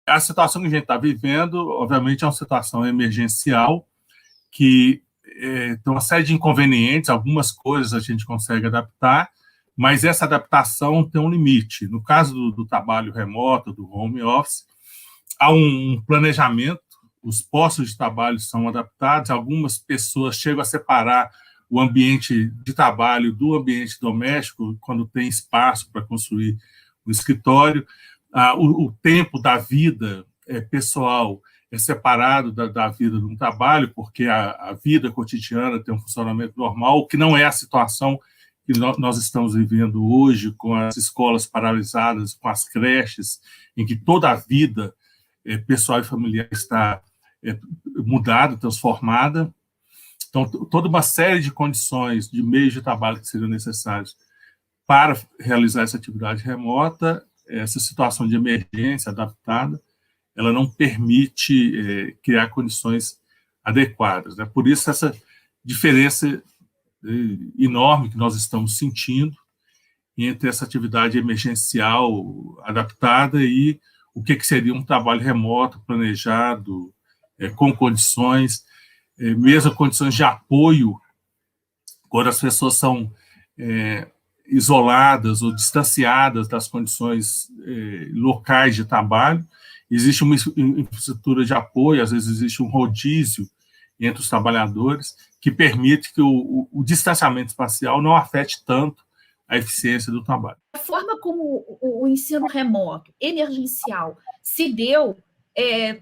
A situação que a gente está vivendo, obviamente, é uma situação emergencial que tem uma série de inconvenientes, algumas coisas a gente consegue adaptar, mas essa adaptação tem um limite. No caso do trabalho remoto, do home office, há um planejamento, os postos de trabalho são adaptados, algumas pessoas chegam a separar o ambiente de trabalho do ambiente doméstico, quando tem espaço para construir o escritório. O tempo da vida pessoal é separado da vida de um trabalho, porque a vida cotidiana tem um funcionamento normal, que não é a situação que nós estamos vivendo hoje, com as escolas paralisadas, com as creches, em que toda a vida pessoal e familiar está mudada, transformada. Então, toda uma série de condições, de meios de trabalho que seriam necessários para realizar essa atividade remota, essa situação de emergência adaptada, ela não permite criar condições adequadas, né? Por isso, essa diferença enorme que nós estamos sentindo entre essa atividade emergencial adaptada e o que seria um trabalho remoto, planejado, com condições, mesmo condições de apoio, quando as pessoas são isoladas ou distanciadas das condições locais de trabalho. Existe uma infraestrutura de apoio, às vezes existe um rodízio entre os trabalhadores, que permite que o distanciamento espacial não afete tanto a eficiência do trabalho. A forma como o ensino remoto, emergencial, se deu,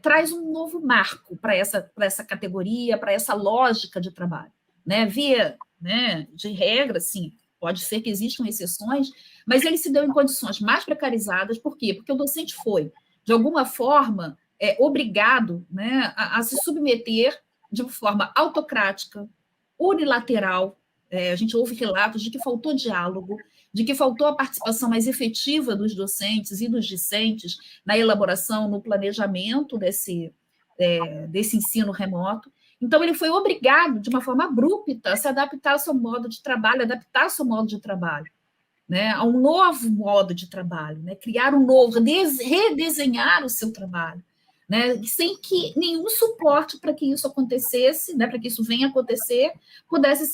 traz um novo marco para essa categoria, para essa lógica de trabalho. Né? Via, né, de regra, sim, pode ser que existam exceções, mas ele se deu em condições mais precarizadas. Por quê? Porque o docente foi, de alguma forma, obrigado, né, a se submeter de forma autocrática, unilateral. A gente ouve relatos de que faltou diálogo, de que faltou a participação mais efetiva dos docentes e dos discentes na elaboração, no planejamento desse ensino remoto. Então, ele foi obrigado, de uma forma abrupta, a se adaptar ao seu modo de trabalho, adaptar ao seu modo de trabalho, né, a um novo modo de trabalho, né, criar um novo, redesenhar o seu trabalho, né, sem que nenhum suporte para que isso acontecesse, né, para que isso venha a acontecer, pudesse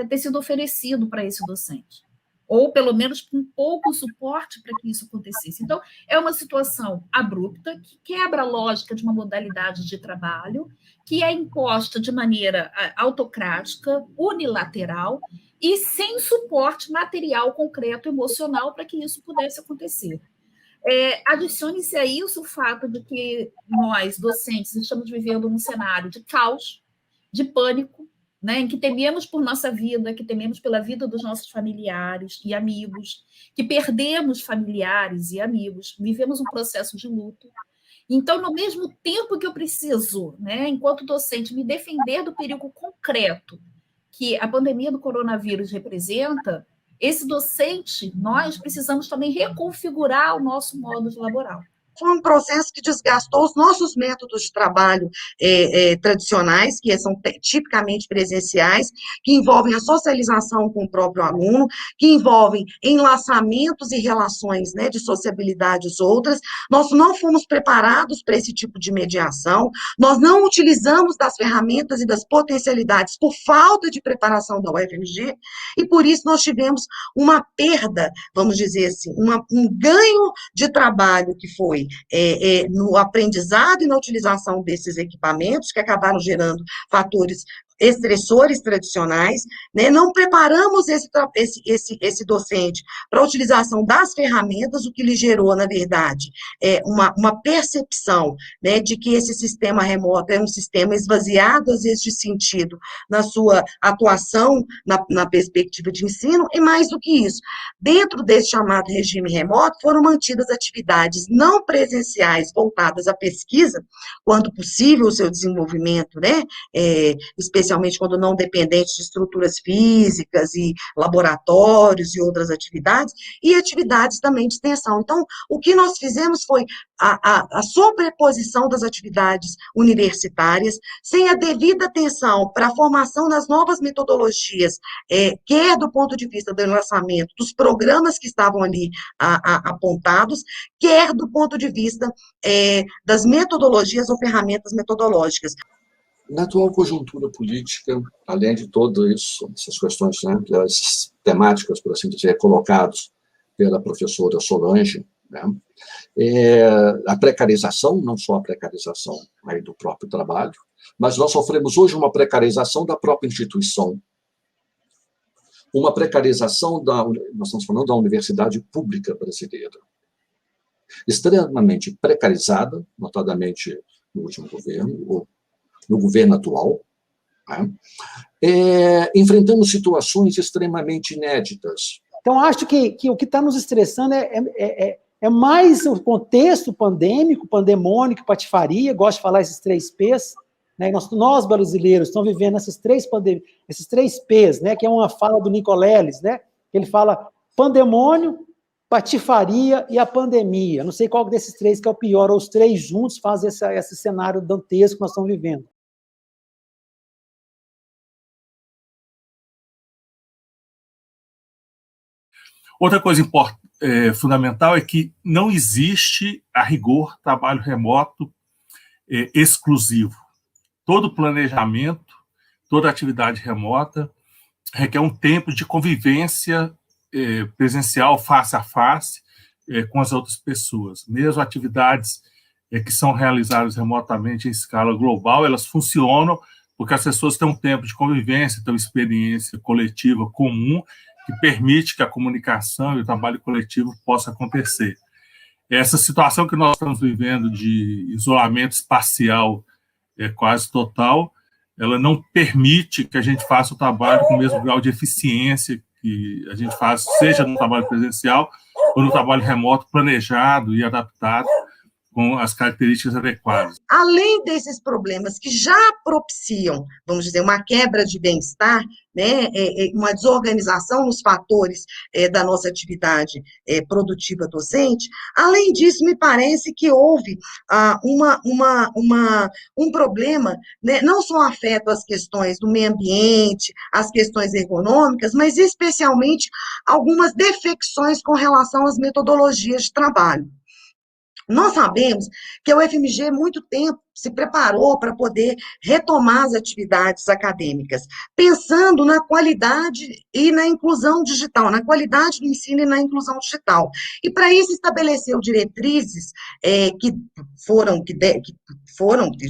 ter sido oferecido para esse docente, ou pelo menos um pouco suporte para que isso acontecesse. Então, é uma situação abrupta, que quebra a lógica de uma modalidade de trabalho, que é imposta de maneira autocrática, unilateral, e sem suporte material, concreto, emocional, para que isso pudesse acontecer. Adicione-se a isso o fato de que nós, docentes, estamos vivendo um cenário de caos, de pânico, né, em que tememos por nossa vida, que tememos pela vida dos nossos familiares e amigos, que perdemos familiares e amigos, vivemos um processo de luto. Então, no mesmo tempo que eu preciso, né, enquanto docente, me defender do perigo concreto que a pandemia do coronavírus representa, esse docente, nós precisamos também reconfigurar o nosso modo de laboral. Foi um processo que desgastou os nossos métodos de trabalho tradicionais, que são tipicamente presenciais, que envolvem a socialização com o próprio aluno, que envolvem enlaçamentos e relações, né, de sociabilidades outras. Nós não fomos preparados para esse tipo de mediação, nós não utilizamos das ferramentas e das potencialidades por falta de preparação da UFMG, e por isso nós tivemos uma perda, vamos dizer assim, um ganho de trabalho que foi no aprendizado e na utilização desses equipamentos, que acabaram gerando fatores estressores tradicionais, né? Não preparamos esse docente para a utilização das ferramentas, o que lhe gerou, na verdade, uma percepção, né, de que esse sistema remoto é um sistema esvaziado, às vezes, de sentido na sua atuação na perspectiva de ensino, e mais do que isso, dentro desse chamado regime remoto, foram mantidas atividades não presenciais voltadas à pesquisa, quando possível o seu desenvolvimento, né, específico, especialmente quando não dependentes de estruturas físicas e laboratórios e outras atividades, e atividades também de extensão. Então, o que nós fizemos foi a sobreposição das atividades universitárias, sem a devida atenção para a formação das novas metodologias, quer do ponto de vista do lançamento dos programas que estavam ali apontados, quer do ponto de vista das metodologias ou ferramentas metodológicas. Na atual conjuntura política, além de tudo isso, essas questões, né, as temáticas, por assim dizer, colocadas pela professora Solange, né, a precarização, não só a precarização aí do próprio trabalho, mas nós sofremos hoje uma precarização da própria instituição, uma precarização nós estamos falando da universidade pública brasileira, extremamente precarizada, notadamente no último governo, ou no governo atual, né? Enfrentamos situações extremamente inéditas. Então, acho que o que está nos estressando é mais o contexto pandêmico, pandemônico, patifaria, gosto de falar esses 3 P's, né? Nós brasileiros estamos vivendo esses três P's, né? Que é uma fala do Nicoleles, né? Ele fala pandemônio, patifaria e a pandemia. Não sei qual desses 3 que é o pior, ou os 3 juntos fazem esse cenário dantesco que nós estamos vivendo. Outra coisa fundamental é que não existe, a rigor, trabalho remoto exclusivo. Todo planejamento, toda atividade remota requer um tempo de convivência presencial, face a face, com as outras pessoas. Mesmo atividades que são realizadas remotamente em escala global, elas funcionam porque as pessoas têm um tempo de convivência, têm uma experiência coletiva comum, que permite que a comunicação e o trabalho coletivo possa acontecer. Essa situação que nós estamos vivendo de isolamento espacial quase total, ela não permite que a gente faça o trabalho com o mesmo grau de eficiência que a gente faz, seja no trabalho presencial ou no trabalho remoto, planejado e adaptado com as características adequadas. Além desses problemas que já propiciam, vamos dizer, uma quebra de bem-estar, né, uma desorganização nos fatores da nossa atividade produtiva docente, além disso, me parece que houve um problema, né, não só afeta as questões do meio ambiente, as questões ergonômicas, mas especialmente algumas defecções com relação às metodologias de trabalho. Nós sabemos que a UFMG, há muito tempo, se preparou para poder retomar as atividades acadêmicas, pensando na qualidade e na inclusão digital, na qualidade do ensino e na inclusão digital. E, para isso, estabeleceu diretrizes que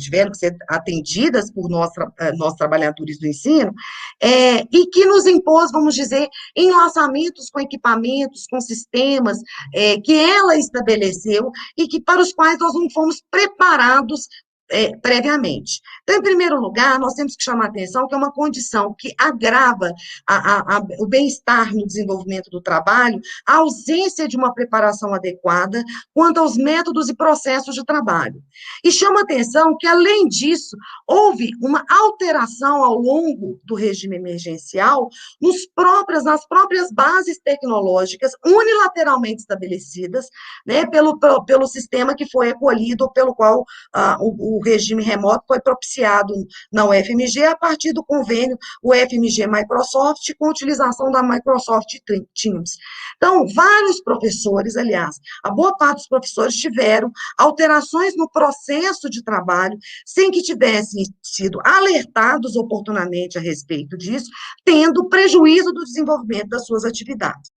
tiveram que ser atendidas por nós trabalhadores do ensino, e que nos impôs, vamos dizer, enlaçamentos com equipamentos, com sistemas que ela estabeleceu e que para os quais nós não fomos preparados previamente. Então, em primeiro lugar, nós temos que chamar a atenção que é uma condição que agrava o bem-estar no desenvolvimento do trabalho, a ausência de uma preparação adequada quanto aos métodos e processos de trabalho. E chama a atenção que, além disso, houve uma alteração ao longo do regime emergencial nas próprias bases tecnológicas unilateralmente estabelecidas, né, pelo sistema que foi acolhido, pelo qual o regime remoto foi propiciado na UFMG a partir do convênio UFMG-Microsoft com a utilização da Microsoft Teams. Então, vários professores, aliás, a boa parte dos professores tiveram alterações no processo de trabalho sem que tivessem sido alertados oportunamente a respeito disso, tendo prejuízo do desenvolvimento das suas atividades.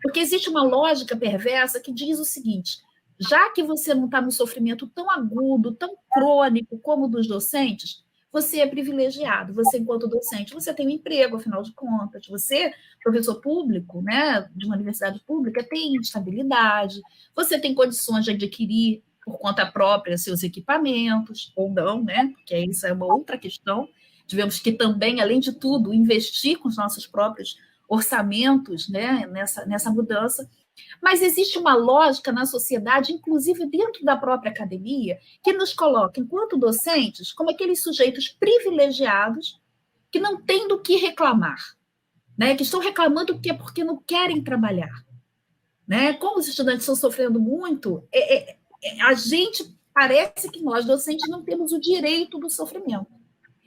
Porque existe uma lógica perversa que diz o seguinte: já que você não está num sofrimento tão agudo, tão crônico como o dos docentes, você é privilegiado. Você, enquanto docente, você tem um emprego, afinal de contas. Você, professor público, né, de uma universidade pública, tem estabilidade, você tem condições de adquirir por conta própria seus equipamentos, ou não, né? Porque isso é uma outra questão. Tivemos que também, além de tudo, investir com os nossos próprios orçamentos, né, nessa mudança. Mas existe uma lógica na sociedade, inclusive dentro da própria academia, que nos coloca, enquanto docentes, como aqueles sujeitos privilegiados que não têm do que reclamar, né? Que estão reclamando porque não querem trabalhar. Né? Como os estudantes estão sofrendo muito, a gente parece que nós, docentes, não temos o direito do sofrimento.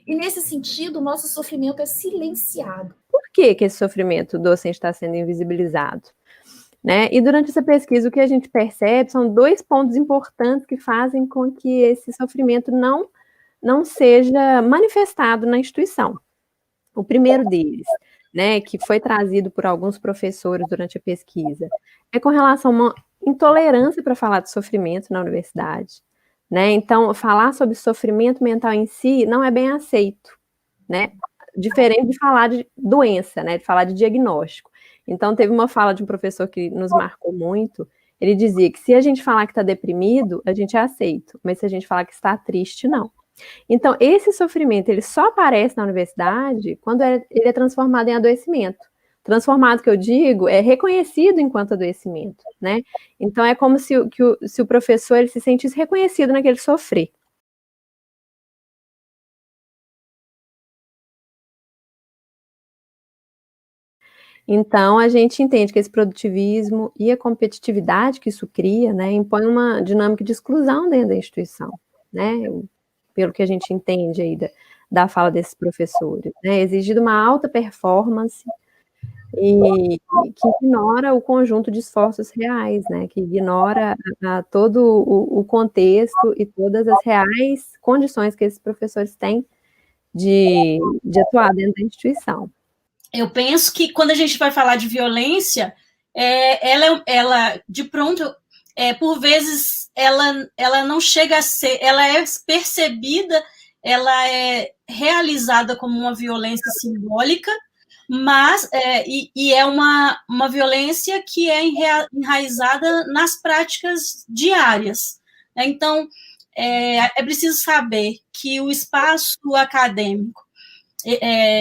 E, nesse sentido, o nosso sofrimento é silenciado. Por que esse sofrimento docente está sendo invisibilizado? Né? E durante essa pesquisa, o que a gente percebe são 2 pontos importantes que fazem com que esse sofrimento não seja manifestado na instituição. O primeiro deles, né, que foi trazido por alguns professores durante a pesquisa, é com relação a uma intolerância para falar de sofrimento na universidade. Né? Então, falar sobre sofrimento mental em si não é bem aceito, né? Diferente de falar de doença, né? De falar de diagnóstico. Então, teve uma fala de um professor que nos marcou muito. Ele dizia que se a gente falar que está deprimido, a gente é aceito, mas se a gente falar que está triste, não. Então, esse sofrimento, ele só aparece na universidade quando ele é transformado em adoecimento. Transformado, que eu digo, é reconhecido enquanto adoecimento, né? Então, é como se o professor ele se sentisse reconhecido naquele sofrer. Então, a gente entende que esse produtivismo e a competitividade que isso cria, né, impõe uma dinâmica de exclusão dentro da instituição, né? Pelo que a gente entende aí da fala desses professores, né? Exigido uma alta performance e que ignora o conjunto de esforços reais, né? Que ignora todo o contexto e todas as reais condições que esses professores têm de atuar dentro da instituição. Eu penso que quando a gente vai falar de violência, ela de pronto, por vezes, ela não chega a ser, ela é percebida, ela é realizada como uma violência simbólica, mas é uma violência que é enraizada nas práticas diárias. Então, é preciso saber que o espaço acadêmico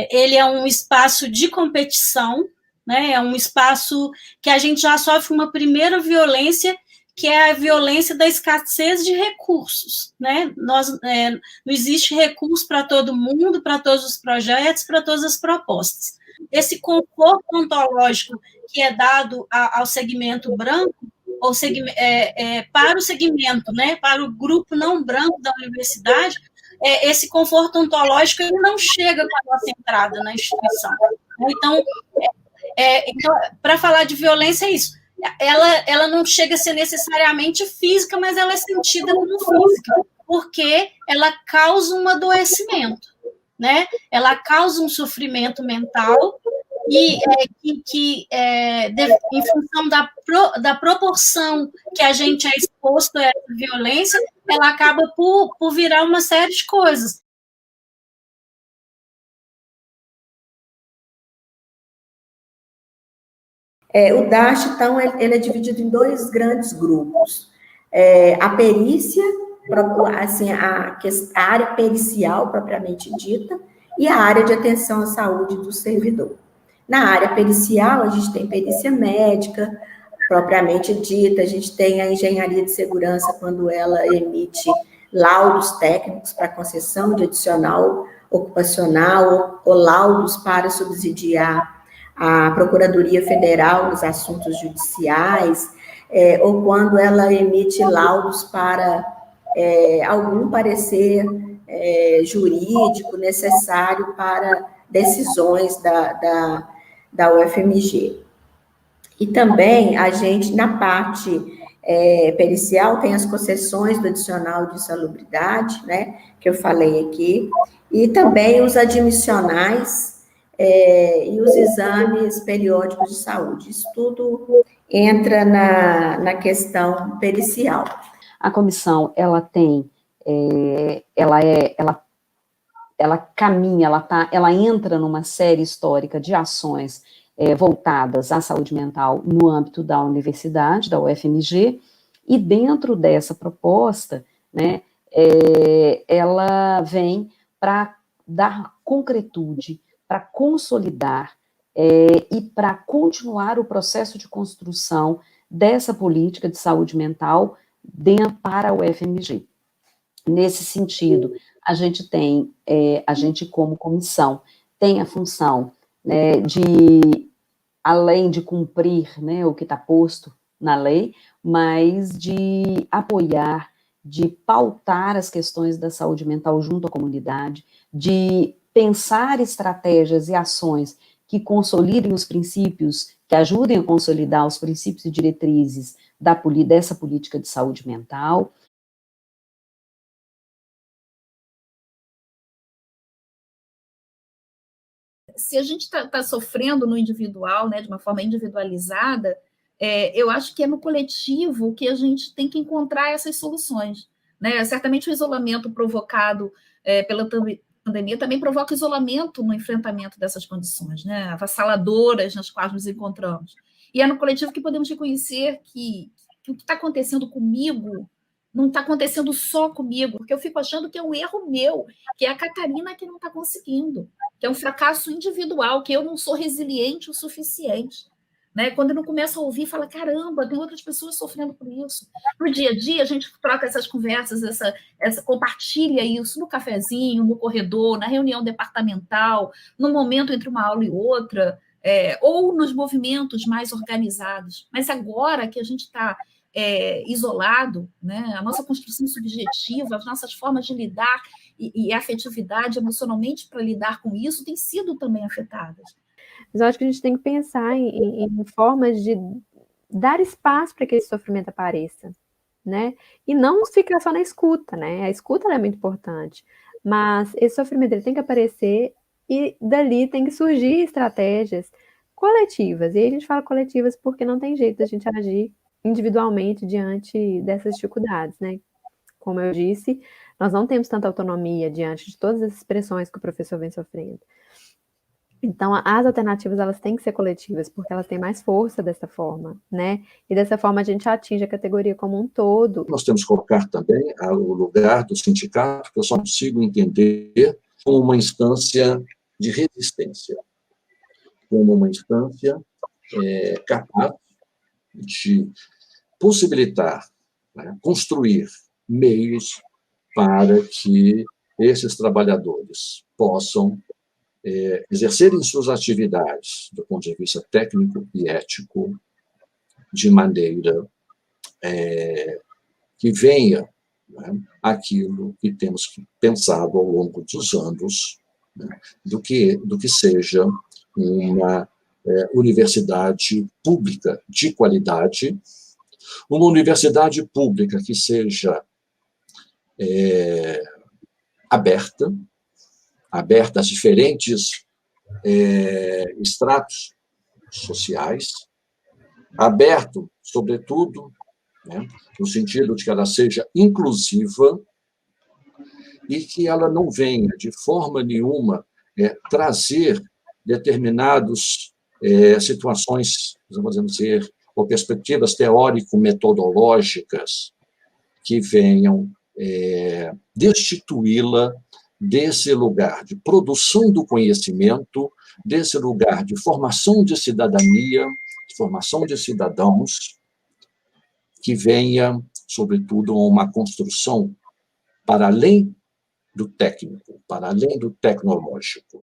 ele é um espaço de competição, né? É um espaço que a gente já sofre uma primeira violência, que é a violência da escassez de recursos, né? Não existe recurso para todo mundo, para todos os projetos, para todas as propostas. Esse conforto ontológico que é dado ao segmento branco, ou para o segmento, né? Para o grupo não branco da universidade, esse conforto ontológico ele não chega com a nossa entrada na instituição. Então, para falar de violência, é isso. Ela não chega a ser necessariamente física, mas ela é sentida como física, porque ela causa um adoecimento, né? Ela causa um sofrimento mental e em função da proporção que a gente é exposto a essa violência, ela acaba por virar uma série de coisas. O DASH, então, ele é dividido em 2 grandes grupos. A perícia, assim, a área pericial propriamente dita, e a área de atenção à saúde do servidor. Na área pericial, a gente tem perícia médica, propriamente dita, a gente tem a engenharia de segurança, quando ela emite laudos técnicos para concessão de adicional ocupacional ou laudos para subsidiar a Procuradoria Federal nos assuntos judiciais, ou quando ela emite laudos para algum parecer jurídico necessário para decisões da UFMG. E também a gente, na parte pericial, tem as concessões do adicional de insalubridade, né, que eu falei aqui, e também os admissionais e os exames periódicos de saúde. Isso tudo entra na questão pericial. A comissão, ela tem, ela caminha, ela entra numa série histórica de ações voltadas à saúde mental no âmbito da universidade, da UFMG, e dentro dessa proposta, né, ela vem para dar concretude, para consolidar e para continuar o processo de construção dessa política de saúde mental para o UFMG. Nesse sentido, a gente tem, a gente como comissão, tem a função, né, de, além de cumprir, né, o que está posto na lei, mas de apoiar, de pautar as questões da saúde mental junto à comunidade, de pensar estratégias e ações que consolidem os princípios, que ajudem a consolidar os princípios e diretrizes dessa política de saúde mental. Se a gente está sofrendo no individual, né, de uma forma individualizada, eu acho que é no coletivo que a gente tem que encontrar essas soluções, né? Certamente o isolamento provocado pela pandemia também provoca isolamento no enfrentamento dessas condições, né, avassaladoras nas quais nos encontramos. E é no coletivo que podemos reconhecer que o que está acontecendo comigo não está acontecendo só comigo, porque eu fico achando que é um erro meu, que é a Catarina que não está conseguindo, que é um fracasso individual, que eu não sou resiliente o suficiente. Né? Quando eu não começo a ouvir, fala, caramba, tem outras pessoas sofrendo por isso. No dia a dia, a gente troca essas conversas, compartilha isso no cafezinho, no corredor, na reunião departamental, no momento entre uma aula e outra, ou nos movimentos mais organizados. Mas agora que a gente está isolado, né? A nossa construção subjetiva, as nossas formas de lidar e a afetividade emocionalmente para lidar com isso têm sido também afetadas. Mas eu acho que a gente tem que pensar em formas de dar espaço para que esse sofrimento apareça, né? E não ficar só na escuta, né? A escuta é muito importante, mas esse sofrimento ele tem que aparecer e dali tem que surgir estratégias coletivas. E aí a gente fala coletivas porque não tem jeito da gente agir individualmente diante dessas dificuldades, né? Como eu disse, nós não temos tanta autonomia diante de todas as pressões que o professor vem sofrendo. Então, as alternativas, elas têm que ser coletivas, porque elas têm mais força dessa forma, né? E dessa forma a gente atinge a categoria como um todo. Nós temos que colocar também o lugar do sindicato, que eu só consigo entender como uma instância de resistência, como uma instância capaz de possibilitar, né, construir meios para que esses trabalhadores possam exercerem suas atividades do ponto de vista técnico e ético de maneira que venha, né, aquilo que temos pensado ao longo dos anos, né, do que seja uma universidade pública de qualidade, uma universidade pública que seja aberta às diferentes estratos sociais, aberto, sobretudo, né, no sentido de que ela seja inclusiva e que ela não venha, de forma nenhuma, trazer determinadas situações, vamos dizer, ou perspectivas teórico-metodológicas que venham destituí-la desse lugar de produção do conhecimento, desse lugar de formação de cidadania, de formação de cidadãos, que venha, sobretudo, a uma construção para além do técnico, para além do tecnológico.